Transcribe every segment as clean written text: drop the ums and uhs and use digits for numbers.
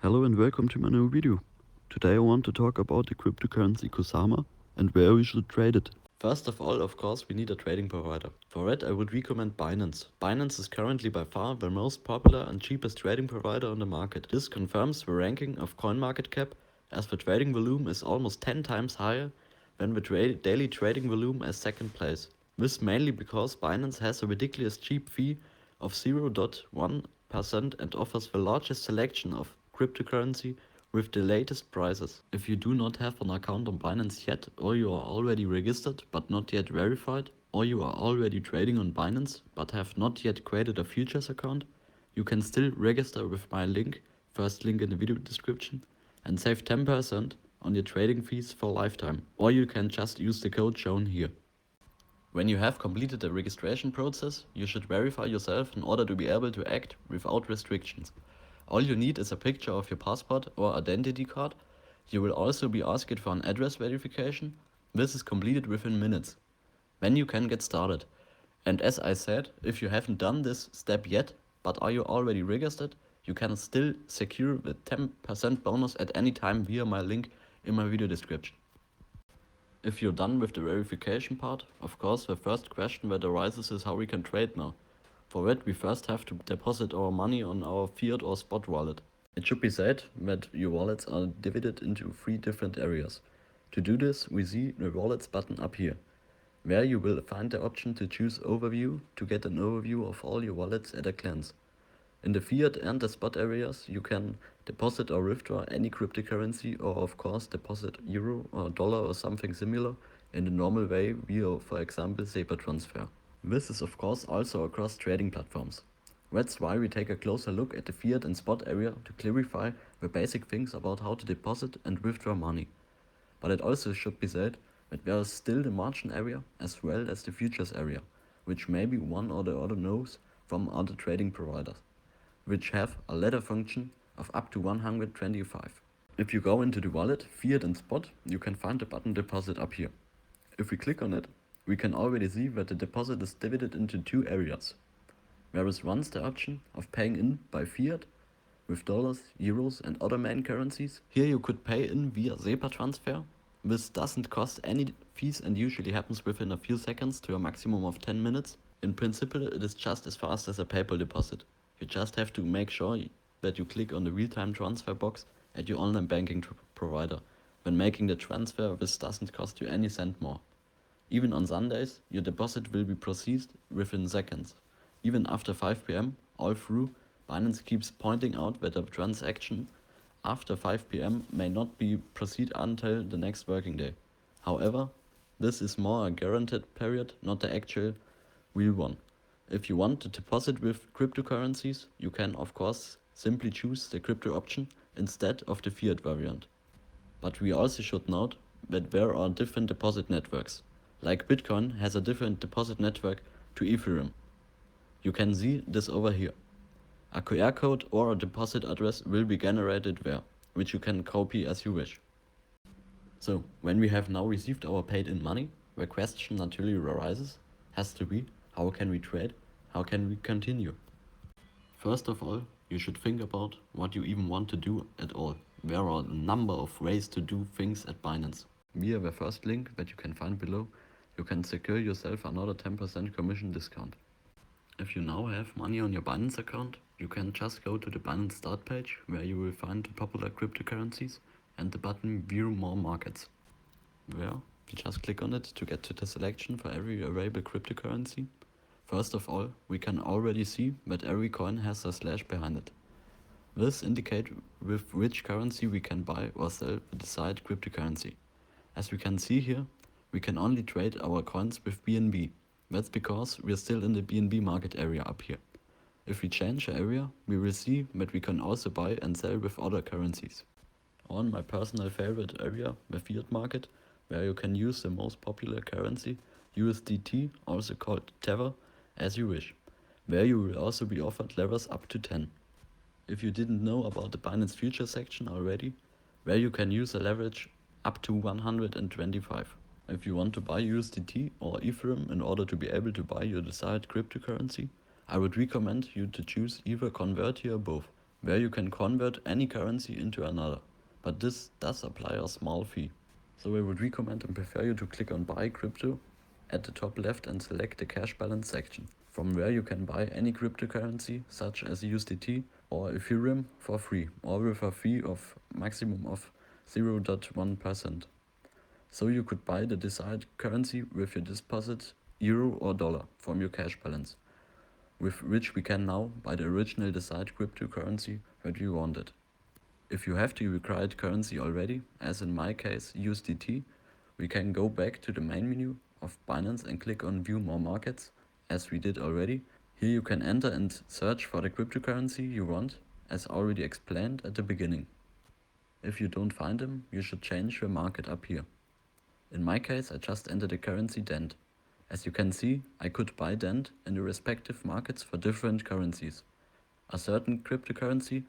Hello and welcome to my new video. Today I want to talk about the cryptocurrency Kusama and where we should trade it. First of all, of course, we need a trading provider. For it, I would recommend Binance. Binance is currently by far the most popular and cheapest trading provider on the market. This confirms the ranking of CoinMarketCap, as the trading volume is almost 10 times higher than the daily trading volume as second place. This mainly because Binance has a ridiculous cheap fee of 0.1% and offers the largest selection of cryptocurrency with the latest prices. If you do not have an account on Binance yet, or you are already registered but not yet verified, or you are already trading on Binance but have not yet created a futures account, you can still register with my link, first link in the video description, and save 10% on your trading fees for lifetime. Or you can just use the code shown here. When you have completed the registration process, you should verify yourself in order to be able to act without restrictions. All you need is a picture of your passport or identity card. You will also be asked for an address verification. This is completed within minutes. Then you can get started. And as I said, if you haven't done this step yet, but are you already registered, you can still secure the 10% bonus at any time via my link in my video description. If you're done with the verification part, of course the first question that arises is how we can trade now. For that, we first have to deposit our money on our fiat or spot wallet. It should be said that your wallets are divided into 3 different areas. To do this, we see the wallets button up here, where you will find the option to choose overview to get an overview of all your wallets at a glance. In the fiat and the spot areas, you can deposit or withdraw any cryptocurrency, or of course deposit euro or dollar or something similar in the normal way via, for example, SEPA transfer. This is of course also across trading platforms. That's why we take a closer look at the fiat and spot area to clarify the basic things about how to deposit and withdraw money. But it also should be said that there is still the margin area as well as the futures area, which maybe one or the other knows from other trading providers, which have a ladder function of up to 125. If you go into the wallet, fiat and spot, you can find the button deposit up here. If we click on it, we can already see that the deposit is divided into 2 areas. There is once the option of paying in by fiat with dollars, euros and other main currencies. Here you could pay in via SEPA transfer. This doesn't cost any fees and usually happens within a few seconds to a maximum of 10 minutes. In principle, it is just as fast as a PayPal deposit. You just have to make sure that you click on the real-time transfer box at your online banking provider. When making the transfer, this doesn't cost you any cent more. Even on Sundays, your deposit will be processed within seconds. Even after 5 p.m, all through, Binance keeps pointing out that a transaction after 5 p.m. may not be proceed until the next working day. However, this is more a guaranteed period, not the actual real one. If you want to deposit with cryptocurrencies, you can of course simply choose the crypto option instead of the fiat variant. But we also should note that there are different deposit networks. Like Bitcoin has a different deposit network to Ethereum. You can see this over here. A QR code or a deposit address will be generated there, which you can copy as you wish. So, when we have now received our paid-in money, the question naturally arises, has to be, how can we trade? How can we continue? First of all, you should think about what you even want to do at all. There are a number of ways to do things at Binance. Via the first link that you can find below, you can secure yourself another 10% commission discount. If you now have money on your Binance account, you can just go to the Binance start page where you will find the popular cryptocurrencies and the button View More Markets. There, you just click on it to get to the selection for every available cryptocurrency. First of all, we can already see that every coin has a slash behind it. This indicates with which currency we can buy or sell the desired cryptocurrency. As we can see here, we can only trade our coins with BNB. That's because we're still in the BNB market area up here. If we change the area, we will see that we can also buy and sell with other currencies. On my personal favorite area, the fiat market, where you can use the most popular currency, USDT, also called Tether, as you wish. There you will also be offered levels up to 10. If you didn't know about the Binance Futures section already, where you can use a leverage up to 125. If you want to buy USDT or Ethereum in order to be able to buy your desired cryptocurrency, I would recommend you to choose either Convert here or both. where you can convert any currency into another, but this does apply a small fee. So I would recommend and prefer you to click on Buy Crypto at the top left and select the cash balance section, from where you can buy any cryptocurrency such as USDT or Ethereum for free or with a fee of maximum of 0.1%. So you could buy the desired currency with your deposit, euro or dollar, from your cash balance, with which we can now buy the original desired cryptocurrency that we wanted. If you have the required currency already, as in my case USDT, we can go back to the main menu of Binance and click on View More Markets, as we did already. Here you can enter and search for the cryptocurrency you want, as already explained at the beginning. If you don't find them, you should change your market up here. In my case, I just entered the currency DENT. As you can see, I could buy DENT in the respective markets for different currencies. A certain cryptocurrency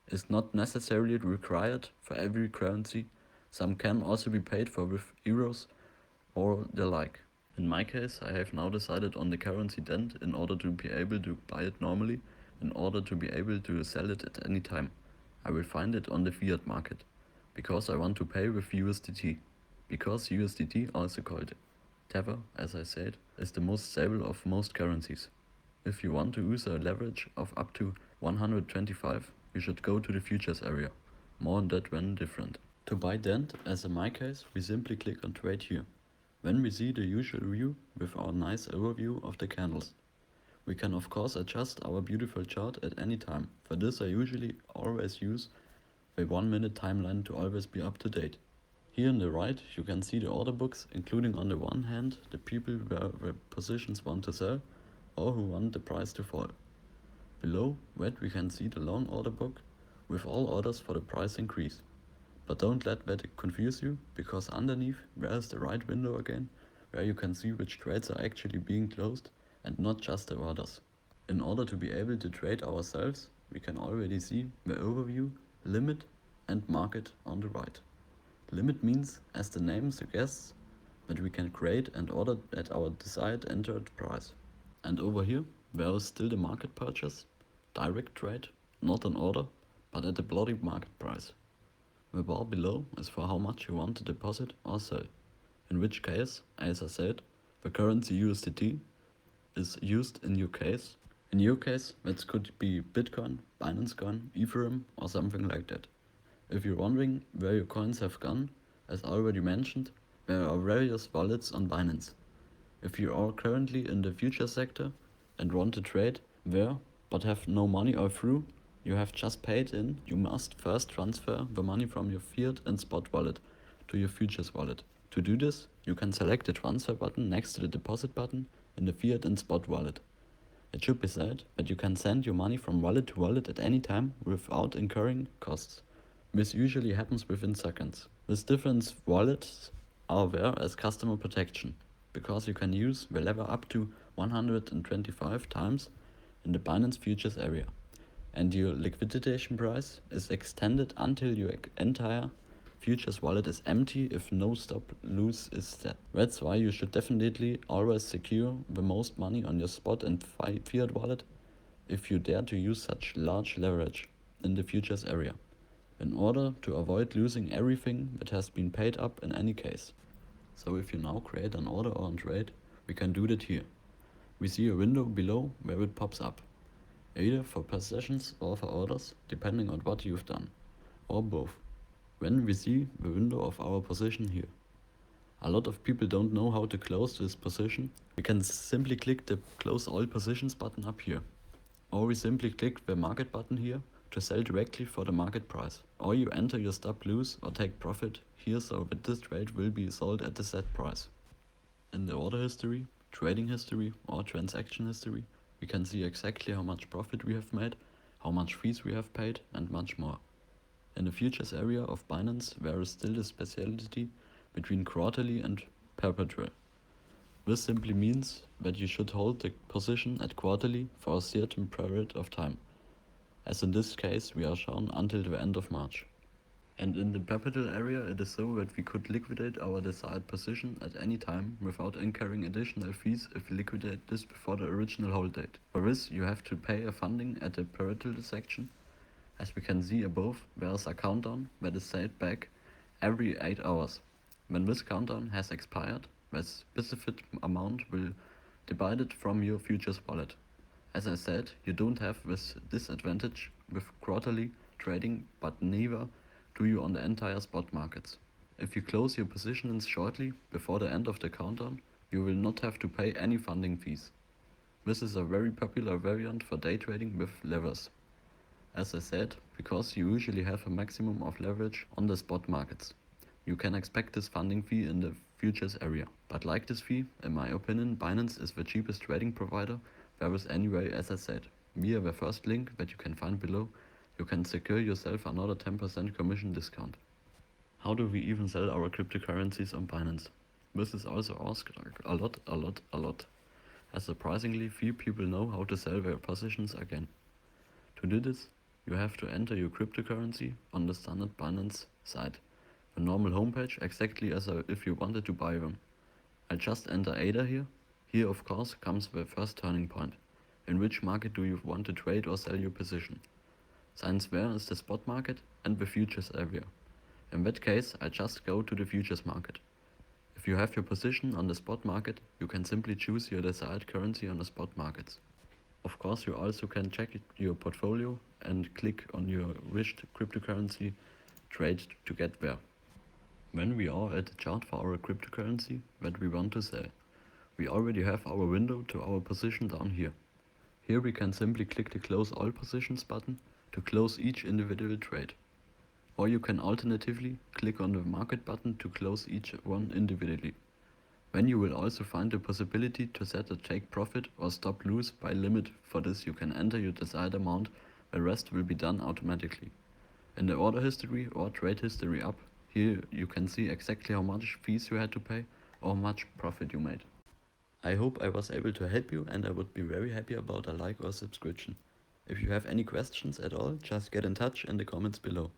is not necessarily required for every currency. Some can also be paid for with euros or the like. In my case, I have now decided on the currency DENT in order to be able to buy it normally, in order to be able to sell it at any time. I will find it on the fiat market, because I want to pay with USDT. Because USDT, also called Tether, as I said, is the most stable of most currencies. If you want to use a leverage of up to 125, you should go to the futures area. More on that when different. To buy DENT, as in my case, we simply click on Trade here. Then we see the usual view with our nice overview of the candles. We can of course adjust our beautiful chart at any time. For this I usually always use a 1 minute timeline to always be up to date. Here on the right you can see the order books, including on the one hand the people where the positions want to sell or who want the price to fall. Below that we can see the long order book with all orders for the price increase. But don't let that confuse you, because underneath there is the right window again, where you can see which trades are actually being closed and not just the orders. In order to be able to trade ourselves, we can already see the overview, limit and market on the right. Limit means, as the name suggests, that we can create and order at our desired entered price. And over here, there is still the market purchase, direct trade, not an order, but at the bloody market price. The bar below is for how much you want to deposit or sell, in which case, as I said, the currency USDT is used in your case. In your case, that could be Bitcoin, Binance Coin, Ethereum or something like that. If you're wondering where your coins have gone, as already mentioned, there are various wallets on Binance. If you are currently in the future sector and want to trade there but have no money or through, you have just paid in, you must first transfer the money from your fiat and spot wallet to your futures wallet. To do this, you can select the transfer button next to the deposit button in the fiat and spot wallet. It should be said that you can send your money from wallet to wallet at any time without incurring costs. This usually happens within seconds. With different wallets are there as customer protection, because you can use the lever up to 125 times in the Binance Futures area, and your liquidation price is extended until your entire futures wallet is empty if no stop loss is set. That's why you should definitely always secure the most money on your spot and fiat wallet if you dare to use such large leverage in the futures area, in order to avoid losing everything that has been paid up in any case. So if you now create an order or a trade, we can do that here. We see a window below where it pops up, either for positions or for orders, depending on what you've done, or both. When we see the window of our position here. A lot of people don't know how to close this position. We can simply click the Close All Positions button up here. Or we simply click the Market button here to sell directly for the market price. Or you enter your stop loss or take profit here so that this trade will be sold at the set price. In the order history, trading history or transaction history, we can see exactly how much profit we have made, how much fees we have paid and much more. In the futures area of Binance, there is still a speciality between quarterly and perpetual. This simply means that you should hold the position at quarterly for a certain period of time, as in this case we are shown until the end of March. And in the perpetual area it is so that we could liquidate our desired position at any time without incurring additional fees if we liquidate this before the original hold date. For this you have to pay a funding at the perpetual section, As we can see above, there is a countdown that is set back every 8 hours. When this countdown has expired, the specific amount will debited from your futures wallet. As I said, you don't have this disadvantage with quarterly trading, but neither do you on the entire spot markets. If you close your positions shortly before the end of the countdown, you will not have to pay any funding fees. This is a very popular variant for day trading with levers. As I said, because you usually have a maximum of leverage on the spot markets. You can expect this funding fee in the futures area. But like this fee, in my opinion, Binance is the cheapest trading provider there is anyway. As I said. Via the first link that you can find below, you can secure yourself another 10% commission discount. How do we even sell our cryptocurrencies on Binance? This is also asked a lot, as surprisingly few people know how to sell their positions again. To do this, you have to enter your cryptocurrency on the standard Binance site, the normal homepage, exactly as if you wanted to buy them. I just enter ADA here. Here of course comes the first turning point. In which market do you want to trade or sell your position? Since there is the spot market and the futures area. In that case, I just go to the futures market. If you have your position on the spot market, you can simply choose your desired currency on the spot markets. Of course, you also can check your portfolio and click on your wished cryptocurrency trade to get there. When we are at the chart for our cryptocurrency that we want to sell, we already have our window to our position down here. Here we can simply click the Close All Positions button to close each individual trade. Or you can alternatively click on the Market button to close each one individually. Then you will also find the possibility to set a take profit or stop loss by limit. For this you can enter your desired amount, the rest will be done automatically. In the order history or trade history up, here you can see exactly how much fees you had to pay or how much profit you made. I hope I was able to help you, and I would be very happy about a like or subscription. If you have any questions at all, just get in touch in the comments below.